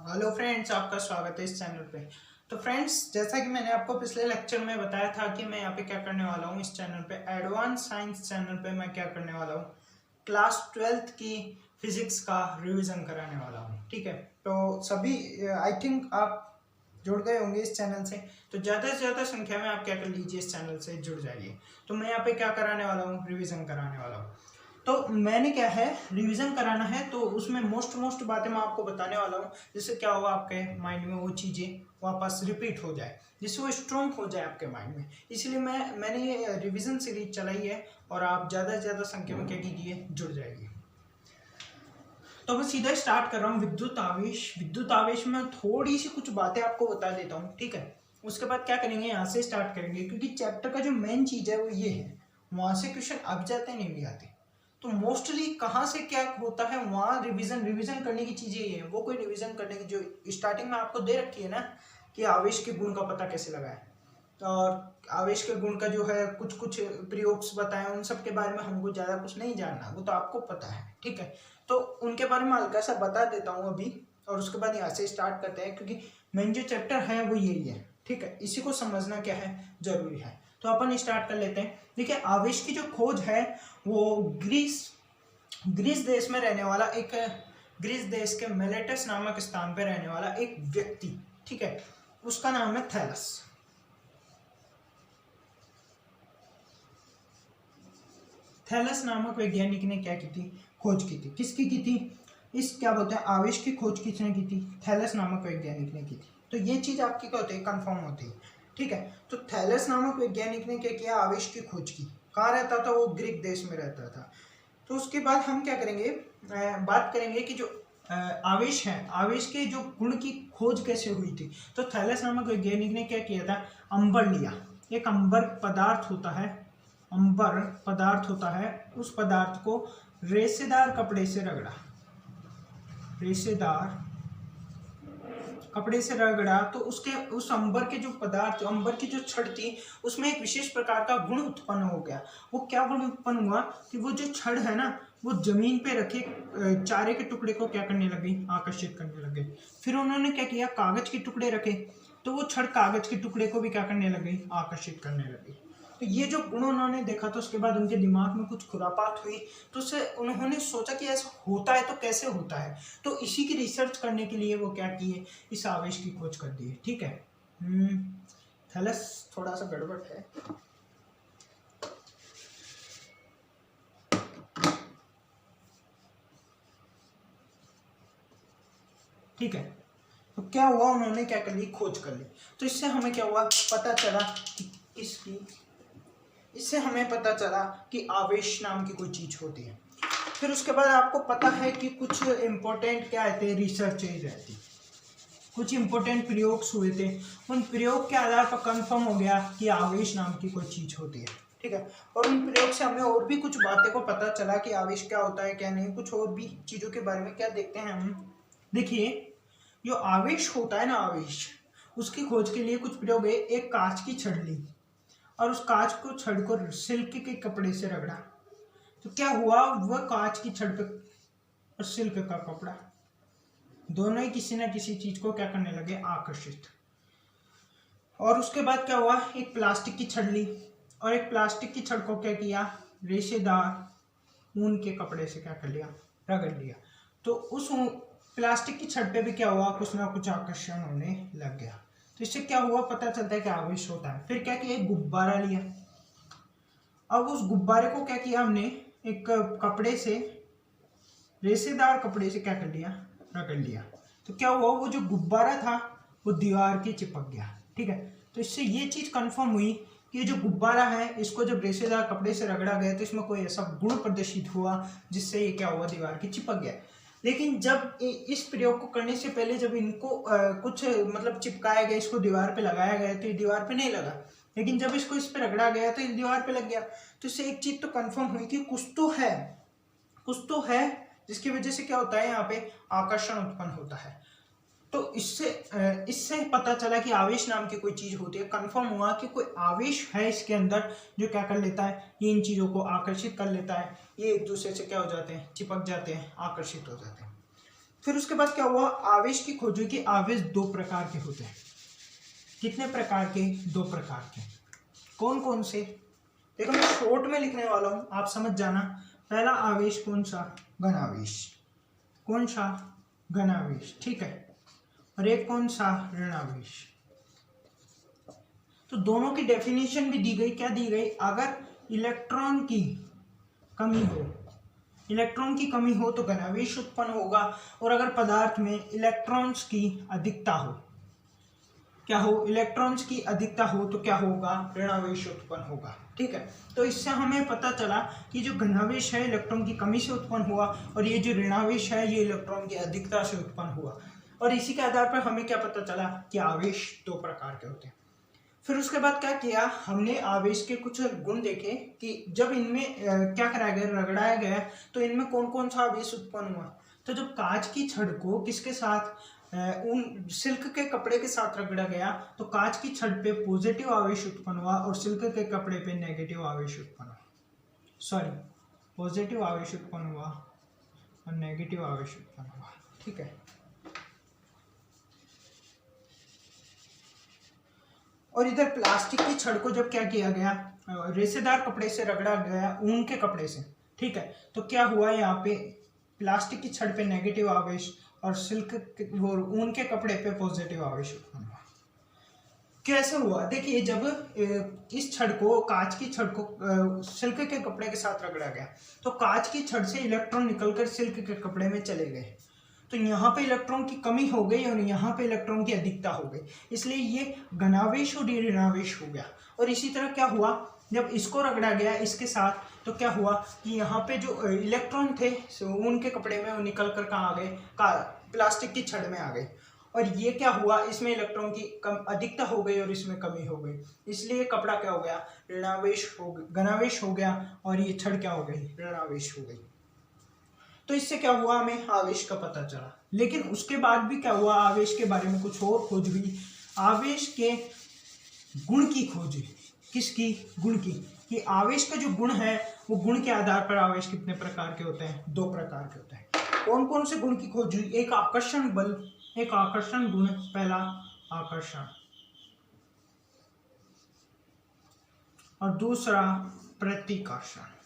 Hello friends, आपका स्वागत है इस चैनल पे। तो फ्रेंड्स, जैसा कि मैंने आपको पिछले लेक्चर में बताया था कि मैं यहाँ पे क्या करने वाला हूँ, इस चैनल पे एडवांस साइंस चैनल पे मैं क्या करने वाला हूँ, क्लास 12th की फिजिक्स का रिवीजन कराने वाला हूँ। ठीक है, तो सभी आई थिंक आप जुड़ गए होंगे इस चैनल से, तो ज़्यादा से ज़्यादा संख्या में आप क्या कर लीजिए, इस चैनल से जुड़ जाइए। तो मैं यहाँ पे क्या कराने वाला हूँ, रिविज़न कराने वाला हूँ। तो मैंने क्या है, रिवीजन कराना है, तो उसमें मोस्ट बातें मैं आपको बताने वाला हूँ, जिससे क्या होगा, आपके माइंड में वो चीज़ें वापस रिपीट हो जाए, जिससे वो स्ट्रॉन्ग हो जाए आपके माइंड में। इसलिए मैंने ये रिवीजन सीरीज चलाई है, और आप ज़्यादा से ज़्यादा संख्या में क्या कीजिए, जुड़ जाइए। तो मैं सीधा स्टार्ट कर रहा हूँ। विद्युत आवेश में थोड़ी सी कुछ बातें आपको बता देता हूँ, ठीक है। उसके बाद क्या करेंगे, यहाँ से स्टार्ट करेंगे, क्योंकि चैप्टर का जो मेन चीज़ है वो ये है, वहाँ से क्वेश्चन अब जाते नहीं भी आते। तो मोस्टली कहाँ से क्या होता है, वहाँ रिवीजन करने की चीज़ें ये है। वो कोई रिवीजन करने की जो स्टार्टिंग में आपको दे रखी है ना, कि आवेश के गुण का पता कैसे लगाए, और आवेश के गुण का जो है कुछ कुछ प्रयोग्स बताएं, उन सब के बारे में हमको ज़्यादा कुछ नहीं जानना, वो तो आपको पता है, ठीक है। तो उनके बारे में हल्का सा बता देता हूँ अभी, और उसके बाद यहाँ से स्टार्ट करते हैं, क्योंकि मेन जो चैप्टर है वो यही है, ठीक है। इसी को समझना क्या है, जरूरी है। तो अपन स्टार्ट कर लेते हैं। देखिए, आवेश की जो खोज है वो ग्रीस देश में रहने वाला एक, ग्रीस देश के मिलेटस नामक स्थान पर रहने वाला एक व्यक्ति, ठीक है, उसका नाम है थैलस। थैलस नामक वैज्ञानिक ने क्या की थी, खोज की थी। किसकी की थी, इस क्या बोलते हैं, आवेश की खोज किसने की थी, थैलस नामक वैज्ञानिक ने की थी। तो ये चीज आपकी क्या होती है, कंफर्म होती है, ठीक है। तो थैलस नामक वैज्ञानिक ने क्या किया, आवेश की खोज की। कहाँ रहता था वो, ग्रीक देश में रहता था। तो उसके बाद हम क्या करेंगे, बात करेंगे कि जो आवेश है, आवेश के जो गुण की खोज कैसे हुई थी। तो थैलस नामक वैज्ञानिक ने क्या किया था, अंबर लिया। एक अंबर पदार्थ होता है, अंबर पदार्थ होता है, उस पदार्थ को रेशेदार कपड़े से रगड़ा, रेशेदार कपड़े से रगड़ा, तो उसके उस अंबर के जो पदार्थ, अंबर की जो छड़ थी, उसमें एक विशेष प्रकार का गुण उत्पन्न हो गया। वो क्या गुण उत्पन्न हुआ कि वो जो छड़ है ना, वो जमीन पे रखे चारे के टुकड़े को क्या करने लगी, आकर्षित करने लगे। फिर उन्होंने क्या किया, कागज के टुकड़े रखे, तो वो छड़ कागज के टुकड़े को भी क्या करने लगी, आकर्षित करने लगी। तो ये जो गुण उन्होंने देखा, तो उसके बाद उनके दिमाग में कुछ खुरापात हुई। तो उससे उन्होंने सोचा कि ऐसा होता है तो कैसे होता है। तो इसी की रिसर्च करने के लिए वो क्या किए, इस आवेश की खोज कर दी है, ठीक है। थैलस थोड़ा सा गड़बड़ है, ठीक है। तो क्या हुआ, उन्होंने क्या कर ली, खोज कर ली। तो इससे हमें क्या हुआ, पता चला कि इससे हमें पता चला कि आवेश नाम की कोई चीज होती है। फिर उसके बाद आपको पता है कि कुछ इंपॉर्टेंट क्या रहते हैं, रिसर्च रहती, कुछ इंपॉर्टेंट प्रयोग हुए थे। उन प्रयोग के आधार पर कंफर्म हो गया कि आवेश नाम की कोई चीज होती है, ठीक है। और उन प्रयोग से हमें और भी कुछ बातें को पता चला कि आवेश क्या होता है, क्या नहीं, कुछ और भी चीजों के बारे में क्या देखते हैं हम। देखिए, जो आवेश होता है ना, आवेश, उसकी खोज के लिए कुछ प्रयोग है। एक कांच की छड़ ली, और उस कांच को छड़ को सिल्क के कपड़े से रगड़ा, तो क्या हुआ, वह कांच की छड़ पे और सिल्क का कपड़ा दोनों ही किसी न किसी चीज को क्या करने लगे, आकर्षित। और उसके बाद क्या हुआ, एक प्लास्टिक की छड़ ली, और एक प्लास्टिक की छड़ को क्या किया, रेशेदार ऊन के कपड़े से क्या कर लिया, रगड़ लिया। तो उस प्लास्टिक की छड़ पे भी क्या हुआ, कुछ ना कुछ आकर्षण होने लग गया। तो इससे क्या हुआ, पता चलता है कि आवेश होता है। फिर क्या किया, एक गुब्बारा लिया। अब उस गुब्बारे को क्या किया हमने, एक कपड़े से, रेशेदार कपड़े से क्या कर लिया, रगड़ लिया। तो क्या हुआ, वो जो गुब्बारा था वो दीवार के चिपक गया, ठीक है। तो इससे ये चीज कंफर्म हुई कि जो गुब्बारा है, इसको जब रेशेदार कपड़े से रगड़ा गया, तो इसमें कोई ऐसा गुण प्रदर्शित हुआ जिससे ये क्या हुआ, दीवार के चिपक गया। लेकिन जब इस प्रयोग को करने से पहले जब इनको कुछ मतलब चिपकाया गया, इसको दीवार पे लगाया गया, तो ये दीवार पे नहीं लगा। लेकिन जब इसको इस पे रगड़ा गया तो इस दीवार पे लग गया। तो इससे एक चीज तो कंफर्म हुई कि कुछ तो है जिसकी वजह से क्या होता है, यहाँ पे आकर्षण उत्पन्न होता है। तो इससे पता चला कि आवेश नाम की कोई चीज होती है। कंफर्म हुआ कि कोई आवेश है इसके अंदर, जो क्या कर लेता है, ये इन चीजों को आकर्षित कर लेता है। ये एक दूसरे से क्या हो जाते हैं, चिपक जाते हैं, आकर्षित हो जाते हैं। फिर उसके बाद क्या हुआ, आवेश की खोज हुई कि आवेश दो प्रकार के होते हैं। कितने प्रकार के? दो प्रकार के। कौन कौन से? देखो मैं शॉर्ट में लिखने वाला हूं, आप समझ जाना। पहला आवेश कौन सा? घन आवेश। कौन सा? घन आवेश, ठीक है। और एक कौन सा? ऋण आवेश। तो दोनों की डेफिनेशन भी दी गई। क्या दी गई? अगर इलेक्ट्रॉन की कमी हो, इलेक्ट्रॉन की कमी हो तो घन आवेश उत्पन्न होगा, और अगर पदार्थ में इलेक्ट्रॉन्स की अधिकता हो, क्या हो? इलेक्ट्रॉन्स की अधिकता हो तो क्या होगा? ऋणावेश उत्पन्न होगा, ठीक है। तो इससे हमें पता चला कि जो घनावेश है इलेक्ट्रॉन की कमी से उत्पन्न हुआ, और ये जो ऋणावेश है ये इलेक्ट्रॉन की अधिकता से उत्पन्न हुआ। और इसी के आधार पर हमें क्या पता चला कि आवेश दो प्रकार के होते हैं। फिर उसके बाद क्या किया हमने, आवेश के कुछ गुण देखे कि जब इनमें क्या कराया गया, रगड़ाया गया, तो इनमें कौन कौन सा आवेश उत्पन्न हुआ। तो जब कांच की छड़ को किसके साथ, उन सिल्क के कपड़े के साथ रगड़ा गया, तो कांच की छड़ पे पॉजिटिव आवेश उत्पन्न हुआ और सिल्क के कपड़े पे नेगेटिव आवेश उत्पन्न हुआ। सॉरी, पॉजिटिव आवेश उत्पन्न हुआ और नेगेटिव आवेश उत्पन्न हुआ, ठीक है। और इधर प्लास्टिक की छड़ को जब क्या किया गया, रेशेदार कपड़े से रगड़ा गया, ऊन के कपड़े से, ठीक है। तो क्या हुआ, यहाँ पे प्लास्टिक की छड़ पे नेगेटिव आवेश और सिल्क वो ऊन के कपड़े पे पॉजिटिव आवेश उत्पन्न हुआ। कैसे हुआ? देखिए, जब इस छड़ को, कांच की छड़ को सिल्क के कपड़े के साथ रगड़ा गया, तो कांच की छड़ से इलेक्ट्रॉन निकलकर सिल्क के कपड़े में चले गए, तो यहाँ पे इलेक्ट्रॉन की कमी हो गई और यहाँ पे इलेक्ट्रॉन की अधिकता हो गई, इसलिए ये घनावेश और ये ऋणावेश हो गया। और इसी तरह क्या हुआ, जब इसको रगड़ा गया इसके साथ, तो क्या हुआ कि यहाँ पे जो इलेक्ट्रॉन थे ऊन के कपड़े में, वो निकल कर कहाँ आ गए, प्लास्टिक की छड़ में आ गए। और ये क्या हुआ, इसमें इलेक्ट्रॉन की अधिकता हो गई और इसमें कमी हो गई, इसलिए कपड़ा क्या हो गया, ऋणावेश हो गया, घनावेश हो गया, और ये छड़ क्या हो गई, ऋणावेश हो गई। तो इससे क्या हुआ, हमें आवेश का पता चला। लेकिन उसके बाद भी क्या हुआ, आवेश के बारे में कुछ और खोज हुई। आवेश के गुण की खोज हुई। किसकी? गुण की, कि आवेश का जो गुण है, वो गुण के आधार पर आवेश कितने प्रकार के होते हैं, दो प्रकार के होते हैं। कौन कौन से गुण की खोज हुई? एक आकर्षण बल, एक आकर्षण गुण, पहला आकर्षण, और दूसरा प्रतिकर्षण।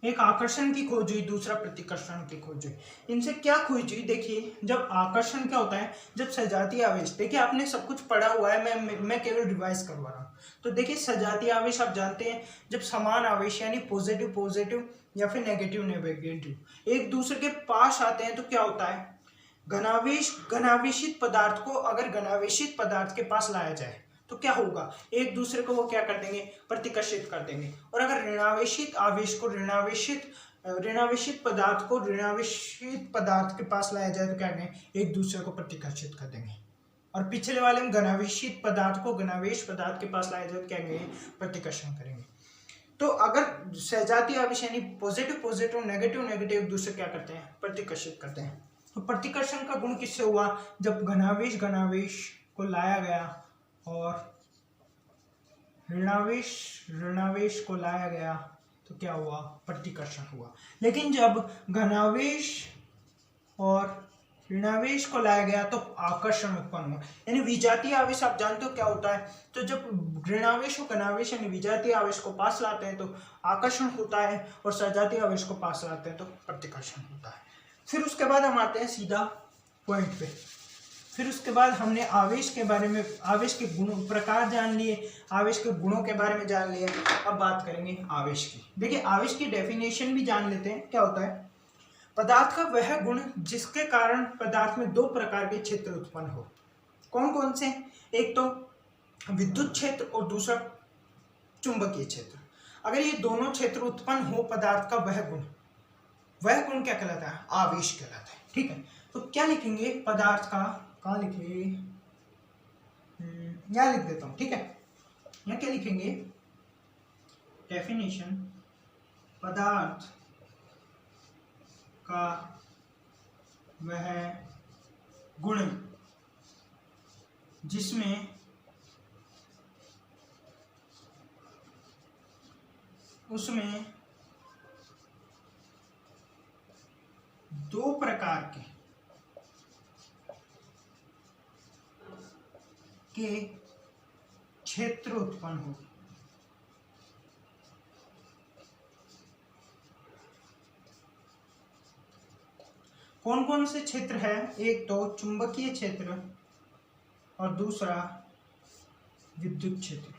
एक आकर्षण की खोज हुई, दूसरा प्रतिकर्षण की खोज हुई। इनसे क्या खोज हुई? देखिए, जब आकर्षण क्या होता है, जब सजातीय आवेश, देखिए आपने सब कुछ पढ़ा हुआ है, मैं केवल रिवाइज करवा रहा हूँ। तो देखिए, सजातीय आवेश आप जानते हैं, जब समान आवेश यानी पॉजिटिव पॉजिटिव या फिर नेगेटिव नेगेटिव एक दूसरे के पास आते हैं, तो क्या होता है, घनावेश, घनावेशित पदार्थ को अगर घनावेशित पदार्थ के पास लाया जाए तो क्या होगा, एक दूसरे को वो क्या कर देंगे, प्रतिकर्षित कर देंगे। और अगर ऋणावेशित आवेश को ऋणावेशित पदार्थ को ऋणावेशित पदार्थ के पास लाया जाए तो क्या करेंगे, एक दूसरे को प्रतिकर्षित कर देंगे। और पिछले वाले में घनावेशित पदार्थ को घनावेश पदार्थ के पास लाया जाए तो क्या करेंगे, प्रतिकर्षण करेंगे। तो अगर सजातीय आवेश यानी पॉजिटिव पॉजिटिव नेगेटिव नेगेटिव एक दूसरे क्या करते हैं, प्रतिकर्षित करते हैं। तो प्रतिकर्षण का गुण किससे हुआ, जब घनावेश घनावेश को लाया गया और ऋणावेश को लाया गया तो क्या हुआ, प्रतिकर्षण हुआ। लेकिन जब घनावेश और ऋणावेश को लाया गया तो आकर्षण उत्पन्न हुआ। यानी विजातीय आवेश आप जानते हो क्या होता है, तो जब ऋणावेश और घनावेश यानी विजातीय आवेश को पास लाते हैं तो आकर्षण होता है, और सजातीय आवेश को पास लाते हैं तो प्रतिकर्षण होता है। फिर उसके बाद हम आते हैं सीधा पॉइंट पे। फिर उसके बाद हमने आवेश के बारे में, आवेश के गुण प्रकार जान लिए, आवेश के गुणों के बारे में जान लिए। अब बात करेंगे आवेश की। देखिए, आवेश की डेफिनेशन भी जान लेते हैं। क्या होता है, पदार्थ का वह गुण जिसके कारण पदार्थ में दो प्रकार के क्षेत्र उत्पन्न हो। कौन कौन से? एक तो विद्युत क्षेत्र और दूसरा चुंबकीय क्षेत्र। अगर ये दोनों क्षेत्र उत्पन्न हो पदार्थ का वह गुण क्या कहलाता है, आवेश कहलाता है, ठीक है। तो क्या लिखेंगे, पदार्थ का, कहाँ लिखेंगे, यहाँ लिख देता हूं, ठीक है। यहाँ क्या लिखेंगे, डेफिनेशन, पदार्थ का वह गुण जिसमें उसमें दो प्रकार के क्षेत्र उत्पन्न हो। कौन कौन से क्षेत्र है? एक तो चुंबकीय क्षेत्र और दूसरा विद्युत क्षेत्र।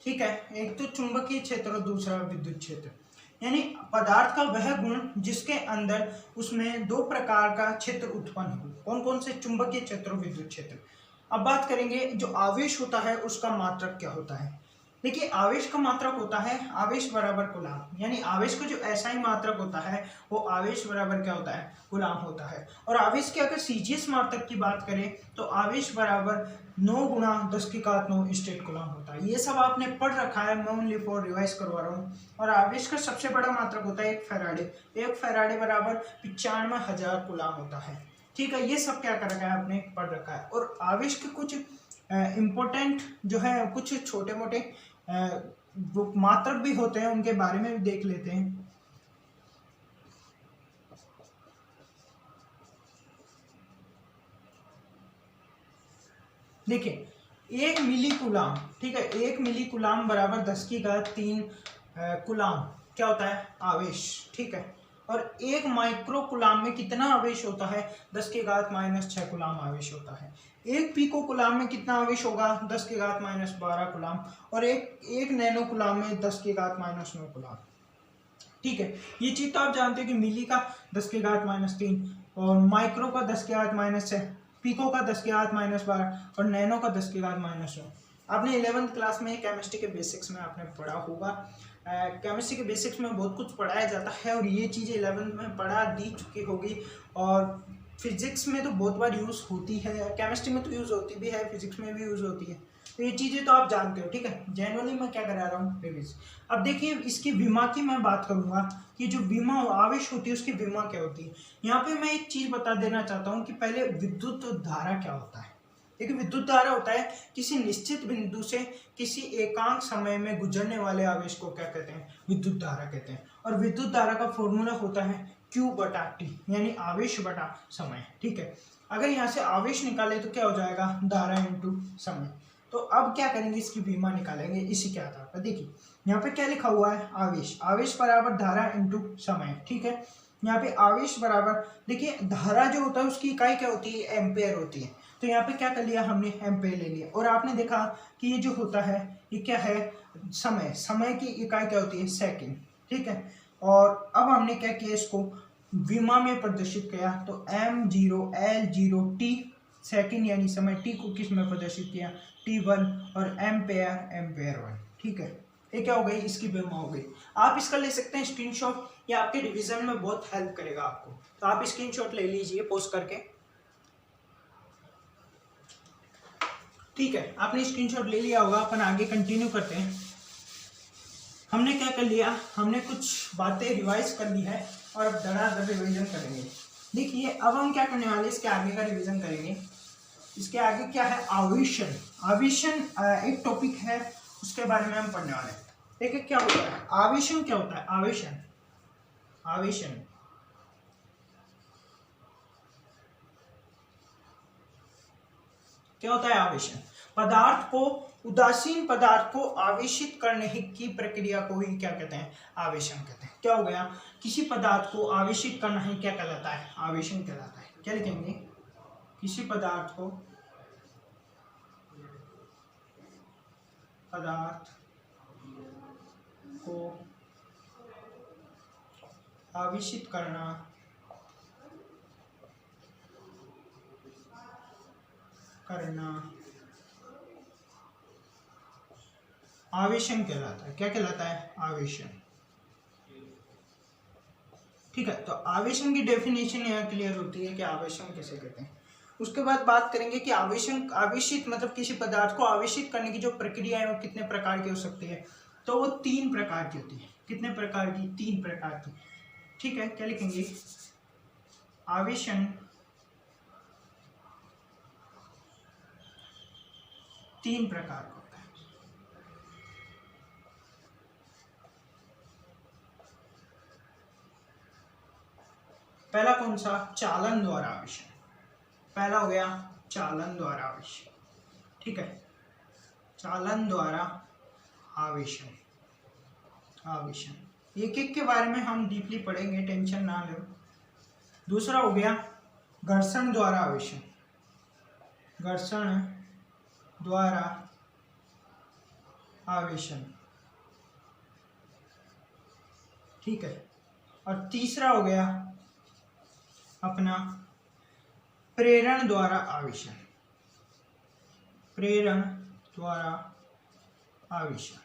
ठीक है, एक तो चुंबकीय क्षेत्र और दूसरा विद्युत क्षेत्र, यानी पदार्थ का वह गुण जिसके अंदर उसमें दो प्रकार का क्षेत्र उत्पन्न हो। कौन कौन से? चुंबकीय क्षेत्र और विद्युत क्षेत्र। अब बात करेंगे जो आवेश होता है उसका मात्रक क्या होता है। देखिए, आवेश का मात्रक होता है आवेश बराबर कूलाम, यानी आवेश का जो एसआई मात्रक होता है वो आवेश बराबर क्या होता है? कूलाम होता है। और आवेश के अगर सीजीएस मात्रक की बात करें तो आवेश बराबर 9 गुणा 10⁹ स्टेट कूलाम होता है। ये सब आपने पढ़ रखा है, मैं ओनली फॉर रिवाइज करवा रहा हूँ। और आवेश का सबसे बड़ा मात्रक होता है 1 फैराडे। 1 फैराडे बराबर 95,000 कूलाम होता है। ठीक है, ये सब क्या कर रखा है आपने? पढ़ रखा है। और आवेश के कुछ इम्पोर्टेंट जो है कुछ छोटे मोटे मात्रक भी होते हैं, उनके बारे में भी देख लेते हैं। देखिए, 1 मिली कूलाम, ठीक है, 1 मिली कूलाम बराबर 10⁻³ कूलाम क्या होता है? आवेश। ठीक है, और 1 माइक्रो कूलाम में कितना आवेश होता है? 10⁻⁻6 कूलाम आवेश होता है। 1 पीको कूलाम में कितना आवेश होगा? 10⁻⁻12 कूलाम। और एक नैनो कूलाम में 10⁻⁻9 कूलाम। ठीक है, ये चीज तो आप जानते हो कि मिली का 10⁻³ और माइक्रो का 10⁻⁻6, पीको का 10⁻⁻12 और नैनो का 10⁻⁻9। आपने 11th क्लास में केमिस्ट्री के बेसिक्स में आपने पढ़ा होगा। केमिस्ट्री के बेसिक्स में बहुत कुछ पढ़ाया जाता है और ये चीज़ें 11th में पढ़ा दी चुकी होगी। और फिजिक्स में तो बहुत बार यूज़ होती है, केमिस्ट्री में तो यूज़ होती भी है, फिजिक्स में भी यूज़ होती है, तो ये चीज़ें तो आप जानते हो। ठीक है, जनरली मैं क्या करा रहा हूँ? रिविज। अब देखिए, इसकी विमा की मैं बात करूंगा कि जो विमा आवेश होती है उसकी विमा क्या होती है। यहाँ पे मैं एक चीज बता देना चाहता हूँ कि पहले विद्युत धारा क्या होता है। देखिए, विद्युत धारा होता है किसी निश्चित बिंदु से किसी एकांक समय में गुजरने वाले आवेश को क्या कहते हैं? विद्युत धारा कहते हैं। और विद्युत धारा का फॉर्मूला होता है Q/T, यानी आवेश बटा समय। ठीक है, अगर यहाँ से आवेश निकाले तो क्या हो जाएगा? धारा इंटू समय। तो अब क्या करेंगे? इसकी विमा निकालेंगे इसी के आधार पर। देखिए, यहाँ पे क्या लिखा हुआ है? आवेश। आवेश बराबर धारा इंटू समय। ठीक है, यहाँ पे आवेश बराबर, देखिए धारा जो होता है उसकी इकाई क्या होती है? एम्पेयर होती है। तो यहाँ पे क्या कर लिया हमने? एम्पेयर ले लिया। और आपने देखा कि ये जो होता है ये क्या है? समय। समय की इकाई क्या होती है? सेकेंड। ठीक है, और अब हमने क्या किया? इसको विमा में प्रदर्शित किया। तो m0 L0 t सेकेंड यानी समय t को किस में प्रदर्शित किया? T1 और एम्पेयर 1। ठीक है, ये क्या हो गई? इसकी विमा हो गई। आप इसका ले सकते हैं स्क्रीनशॉट, ये आपके रिवीजन में बहुत हेल्प करेगा आपको। तो आप स्क्रीनशॉट ले लीजिए पोस्ट करके। ठीक है, आपने स्क्रीनशॉट ले लिया होगा। अपन आगे कंटिन्यू करते हैं। हमने क्या कर लिया? हमने कुछ बातें रिवाइज कर ली है और अब धड़ाधड़ रिवीजन करेंगे। देखिए, अब हम क्या करने वाले? इसके आगे का रिवीजन करेंगे। इसके आगे क्या है? आवेशन। आवेशन एक टॉपिक है, उसके बारे में हम पढ़ने वाले हैं। देखिए, क्या होता है आवेशन? क्या होता है आवेशन? आवेशन क्या होता है? आवेशन पदार्थ को, उदासीन पदार्थ को आवेशित करने की प्रक्रिया को ही क्या कहते हैं? आवेशन कहते हैं। क्या हो गया? किसी पदार्थ को आवेशित करना ही क्या कहलाता है? आवेशन कहलाता है। क्या लिखेंगे? किसी पदार्थ को आवेशित करना आवेशन कहलाता है। क्या कहलाता है? आवेशन। ठीक है, तो आवेशन की डेफिनेशन यहाँ क्लियर होती है कि आवेशन किसे कहते हैं। उसके बाद बात करेंगे कि आवेशन, आवेशित मतलब किसी पदार्थ को आवेशित करने की जो प्रक्रिया है वो कितने प्रकार की हो सकती है। तो वो 3 प्रकार की होती है। कितने प्रकार की? 3 प्रकार की। ठीक है, क्या लिखेंगे? आवेशन तीन प्रकार का होता है। पहला कौन सा? चालन द्वारा आवेशन। पहला हो गया चालन द्वारा आवेशन, ठीक है, चालन द्वारा आवेशन। एक एक के बारे में हम डीपली पढ़ेंगे, टेंशन ना लो। दूसरा हो गया घर्षण द्वारा आवेशन, घर्षण द्वारा आवेशन, ठीक है। और तीसरा हो गया अपना प्रेरण द्वारा आवेशन, प्रेरण द्वारा आवेशन,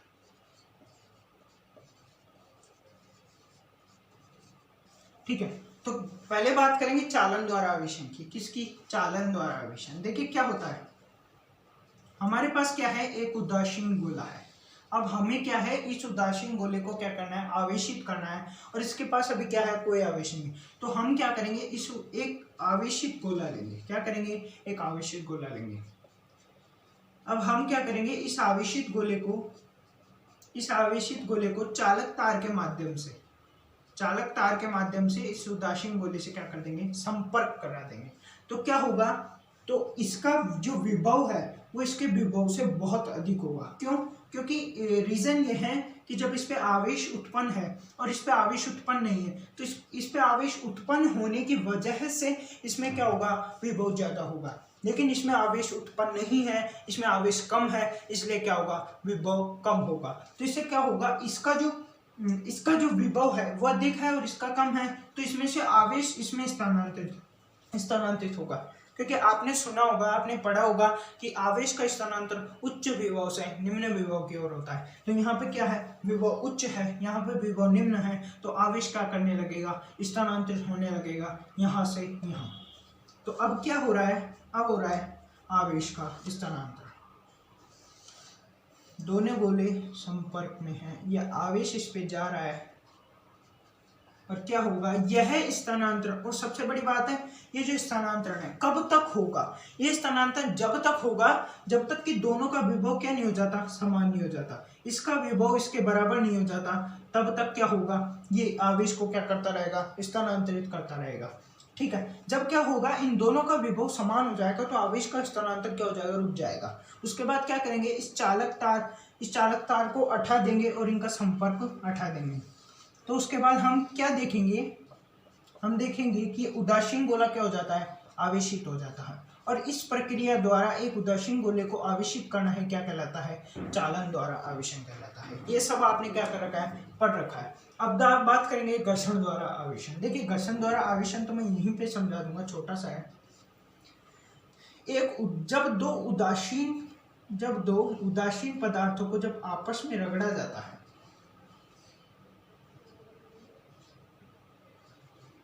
ठीक है। तो पहले बात करेंगे चालन द्वारा आवेशन की। किसकी? चालन द्वारा आवेशन। देखिए क्या होता है, हमारे पास क्या है, एक उदासीन गोला है। अब हमें क्या है, इस उदासीन गोले को क्या करना है, आवेशित करना है, और इसके पास अभी क्या है, कोई आवेश नहीं। तो हम क्या करेंगे, इस एक आवेशित गोला लेंगे। क्या करेंगे? एक आवेशित गोला लेंगे। अब हम क्या करेंगे, इस आवेशित गोले को चालक तार के माध्यम से इस उदासीन गोले से क्या कर देंगे, संपर्क करा देंगे। तो क्या होगा, तो इसका जो विभव है वो इसके विभव से बहुत अधिक होगा। क्यों? क्योंकि रीजन ये है कि जब इस पे आवेश उत्पन्न है और इस पे आवेश उत्पन्न नहीं है, तो इस पे आवेश उत्पन्न होने की वजह से इसमें क्या होगा, विभव ज्यादा होगा। लेकिन इसमें आवेश उत्पन्न नहीं है, इसमें आवेश कम है, इसलिए क्या होगा, विभव कम होगा। तो इससे क्या होगा, इसका जो विभव है वह अधिक है और इसका कम है, तो इसमें से आवेश इसमें स्थानांतरित होगा। क्योंकि आपने सुना होगा, आपने पढ़ा होगा कि आवेश का स्थानांतरण उच्च विभव से निम्न विभव की ओर होता है। तो यहाँ पे क्या है, विभव उच्च है, यहाँ पे विभव निम्न है, तो आवेश क्या करने लगेगा, स्थानांतरित होने लगेगा यहाँ से यहाँ। तो अब क्या हो रहा है, अब हो रहा है आवेश का स्थानांतरण। दोनों गोले संपर्क में हैं, यह आवेश इस पे जा रहा है और क्या होगा, यह स्थानांतरण। और सबसे बड़ी बात है, ये जो स्थानांतरण है कब तक होगा, ये स्थानांतरण जब तक होगा जब तक कि दोनों का विभव क्या नहीं हो जाता, समान नहीं हो जाता। इसका विभव इसके बराबर नहीं हो जाता, तब तक क्या होगा, ये आवेश को क्या करता रहेगा, स्थानांतरित करता रहेगा, ठीक है। जब क्या होगा, इन दोनों का विभव समान हो जाएगा तो आवेश का स्थानांतरण क्या हो जाएगा, रुक जाएगा। उसके बाद क्या करेंगे, इस चालक तार को हटा देंगे और इनका संपर्क हटा देंगे। तो उसके बाद हम क्या देखेंगे, हम देखेंगे कि उदासीन गोला क्या हो जाता है, आवेशित हो जाता है। और इस प्रक्रिया द्वारा एक उदासीन गोले को आवेशित करना है, क्या कहलाता है, चालन द्वारा आवेशन कहलाता है। ये सब आपने क्या कर रखा है, पढ़ रखा है। अब बात करेंगे घर्षण द्वारा आवेशन। देखिए घर्षण द्वारा आवेशन तो मैं यहीं पे समझा दूंगा, छोटा सा है। जब दो उदासीन पदार्थों को जब आपस में रगड़ा जाता है,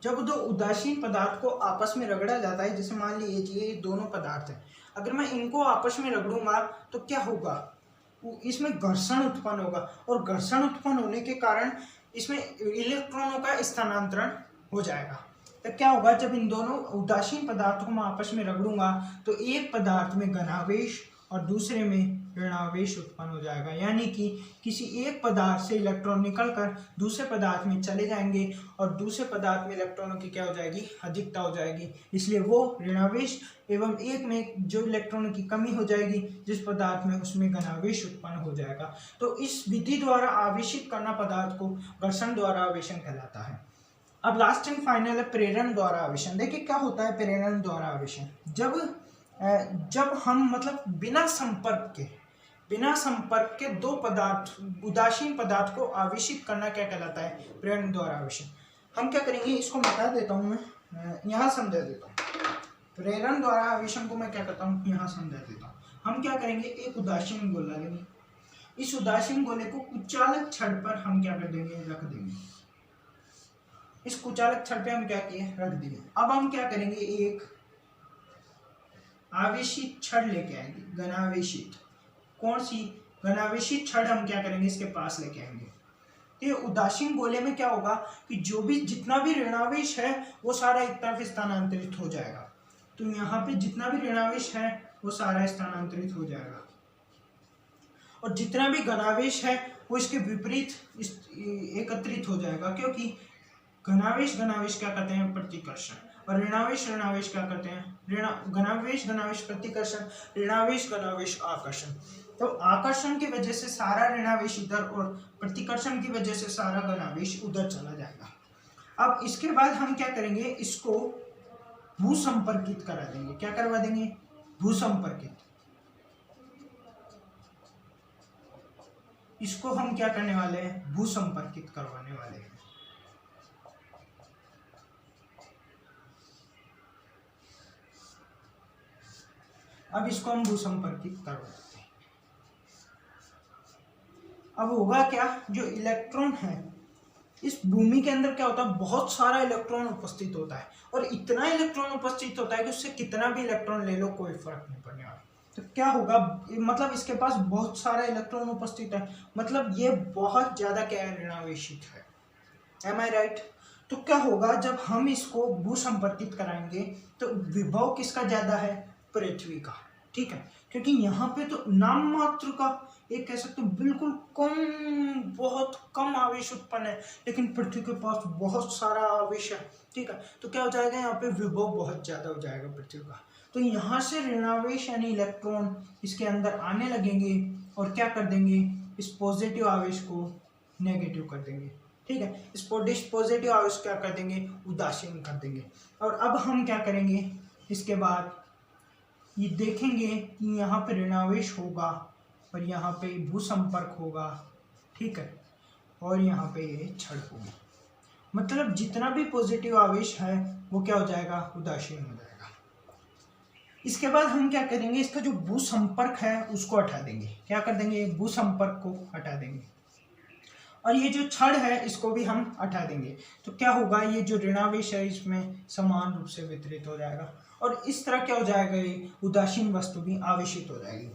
जब दो उदासीन पदार्थ को आपस में रगड़ा जाता है, जैसे मान लीजिए ये दोनों पदार्थ हैं, अगर मैं इनको आपस में रगड़ूंगा तो क्या होगा, इसमें घर्षण उत्पन्न होगा। और घर्षण उत्पन्न होने के कारण इसमें इलेक्ट्रॉनों का स्थानांतरण हो जाएगा। तो क्या होगा, जब इन दोनों उदासीन पदार्थों को मैं आपस में रगड़ूंगा तो एक पदार्थ में घनावेश और दूसरे में ऋणावेश उत्पन्न हो जाएगा। यानी कि किसी एक पदार्थ से इलेक्ट्रॉन निकलकर दूसरे पदार्थ में चले जाएंगे और दूसरे पदार्थ में इलेक्ट्रॉनों की क्या हो जाएगी, अधिकता हो जाएगी, इसलिए वो ऋणावेश एवं एक में जो इलेक्ट्रॉनों की कमी हो जाएगी जिस पदार्थ में, उसमें घनावेश उत्पन्न हो जाएगा। तो इस विधि द्वारा आवेशित करना पदार्थ को घर्षण द्वारा आवेशन कहलाता है। अब लास्ट एंड फाइनल है प्रेरण द्वारा आवेशन। देखिए क्या होता है प्रेरण द्वारा आवेशन, जब हम मतलब बिना संपर्क के दो पदार्थ, उदासीन पदार्थ को आवेशित करना क्या कहलाता है, प्रेरण द्वारा आवेशन। हम क्या करेंगे, इसको मिटा देता हूँ, मैं यहाँ समझा देता हूँ। प्रेरण द्वारा आवेशन को मैं क्या करता हूँ, यहाँ समझा देता हूँ। हम क्या करेंगे, एक उदासीन गोला लेंगे, इस उदासीन गोले को कुचालक छड़ पर हम क्या कर देंगे, रख देंगे। इस कुचालक छड़ पे हम क्या किए, रख दिए। अब हम क्या करेंगे, एक आवेशित छड़ लेके आएंगे, घनावेशित। कौन सी, घनावेशित छड़ हम क्या करेंगे, इसके पास लेके आएंगे। ये उदासीन गोले में क्या होगा कि जितना भी ऋणावेश है वो सारा एक तरफ स्थानांतरित हो जाएगा। तो यहाँ पे जितना भी ऋणावेश है वो सारा स्थानांतरित हो जाएगा, और जितना भी घनावेश है वो इसके विपरीत एकत्रित हो जाएगा, क्योंकि घनावेश घनावेश क्या करते हैं, प्रतिकर्षण, और ऋणावेश ऋणावेश क्या करते हैं, घनावेश घनावेश प्रतिकर्षण, ऋणावेश घनावेश आकर्षण। तो आकर्षण की वजह से सारा ऋणावेश इधर और प्रतिकर्षण की वजह से सारा घनावेश उधर चला जाएगा। अब इसके बाद हम क्या करेंगे, इसको भूसंपर्कित करा देंगे। क्या करवा देंगे, भूसंपर्कित। इसको हम क्या करने वाले हैं, भूसंपर्कित करवाने वाले हैं। अब इसको हम भूसंपर्कित करवाते हैं। अब होगा क्या, जो इलेक्ट्रॉन है इस भूमि के अंदर क्या होता है, बहुत सारा इलेक्ट्रॉन उपस्थित होता है, और इतना इलेक्ट्रॉन उपस्थित होता है कि उससे कितना भी इलेक्ट्रॉन ले लो कोई फर्क नहीं पड़ने वाला। तो क्या होगा, मतलब इसके पास बहुत सारा इलेक्ट्रॉन उपस्थित है, मतलब ये बहुत ज्यादा क्या है, ऋणावेशित है। एम आई राइट। तो क्या होगा, जब हम इसको भूसंपर्कित कराएंगे तो विभव किसका ज्यादा है, पृथ्वी का। ठीक है, क्योंकि यहाँ पे तो नाम मात्र का एक कह सकते हो बिल्कुल कम, बहुत कम आवेश उत्पन्न है, लेकिन पृथ्वी के पास बहुत सारा आवेश है। ठीक है, तो क्या हो जाएगा, यहाँ पे विभव बहुत ज्यादा हो जाएगा पृथ्वी का। तो यहाँ से ऋणावेश यानी इलेक्ट्रॉन इसके अंदर आने लगेंगे और क्या कर देंगे, इस पॉजिटिव आवेश को नेगेटिव कर देंगे। ठीक है, इस पॉजिटिव आवेश क्या कर देंगे, उदासीन कर देंगे। और अब हम क्या करेंगे, इसके बाद ये देखेंगे कि यहाँ पे ऋणावेश होगा और यहाँ पे भूसंपर्क होगा। ठीक है, और यहाँ पे ये क्षण होगा, मतलब जितना भी पॉजिटिव आवेश है वो क्या हो जाएगा, उदासीन हो जाएगा। इसके बाद हम क्या करेंगे, इसका जो भूसंपर्क है उसको हटा देंगे। क्या कर देंगे, भूसंपर्क को हटा देंगे, और ये जो क्षण है इसको भी हम हटा देंगे। तो क्या होगा, ये जो ऋणावेश है इसमें समान रूप से वितरित हो जाएगा, और इस तरह क्या हो जाएगा, ये उदासीन वस्तु भी आवेशित हो जाएगी।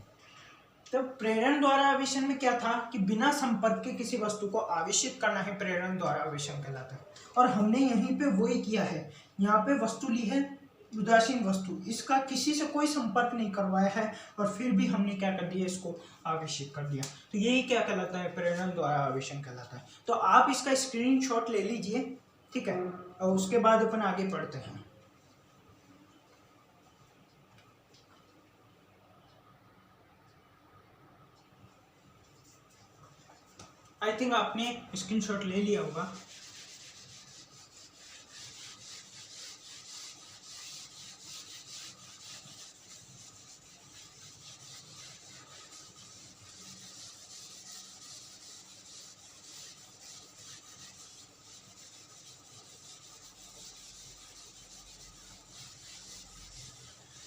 तो प्रेरण द्वारा आवेशन में क्या था कि बिना संपर्क के किसी वस्तु को आवेशित करना है, प्रेरण द्वारा आवेशन कहलाता है। और हमने यहीं पे वही किया है, यहाँ पे वस्तु ली है उदासीन वस्तु, इसका किसी से कोई संपर्क नहीं करवाया है, और फिर भी हमने क्या कर दिया, इसको आवेशित कर दिया। तो यही क्या कहलाता है, प्रेरण द्वारा आवेशन कहलाता है। तो आप इसका स्क्रीनशॉट ले लीजिए। ठीक है, और उसके बाद अपन आगे पढ़ते हैं। आई थिंक आपने स्क्रीनशॉट ले लिया होगा।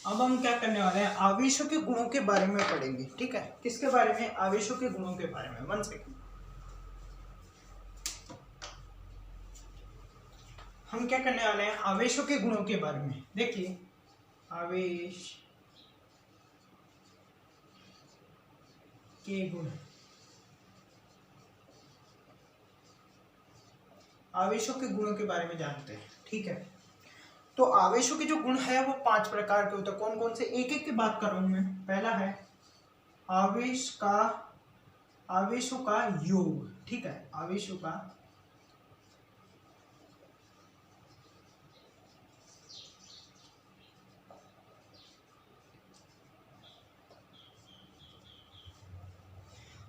अब हम क्या करने वाले हैं, आवेशों के गुणों के बारे में पढ़ेंगे। ठीक है, किसके बारे में, आवेशों के गुणों के बारे में। 1 सेकंड, हम क्या करने वाले हैं, आवेशों के गुणों के बारे में। देखिए, आवेश के गुण, आवेशों के गुणों के बारे में जानते हैं। ठीक है, तो आवेशों के जो गुण है वो 5 प्रकार के होते हैं। कौन कौन से, एक एक की बात कर रहा हूं मैं। पहला है आवेशों का योग। ठीक है, आवेशों का